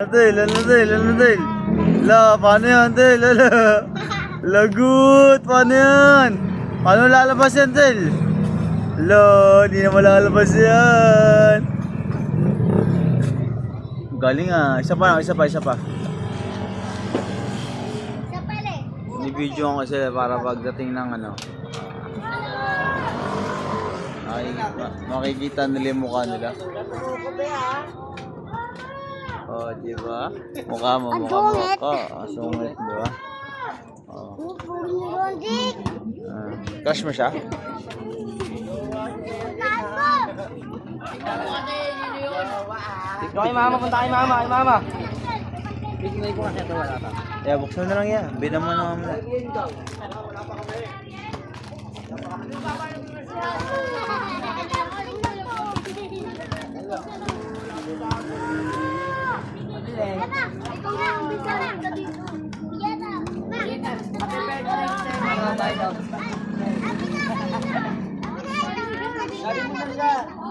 Del, ano Del, ano Del? La, paano yan Del? Ala. Lagot, paano yan? Paano lalabas yan Del? La, hindi na malalabas yan. Galing ah, isa pa, isa pa. Isa pala eh. Ni-video ko kasi para pagdating ng ano. Ay, makikita nila yung mukha nila. Oh, di ba? Mukha mo, Ang mukha mo. sungit. Oh, sungit, di ba? Oh. Crush mo siya? Kay mama, punta kay mama, kay mama. Yeah, buksan na lang yan. Binan mo na mamaya. Happy birthday!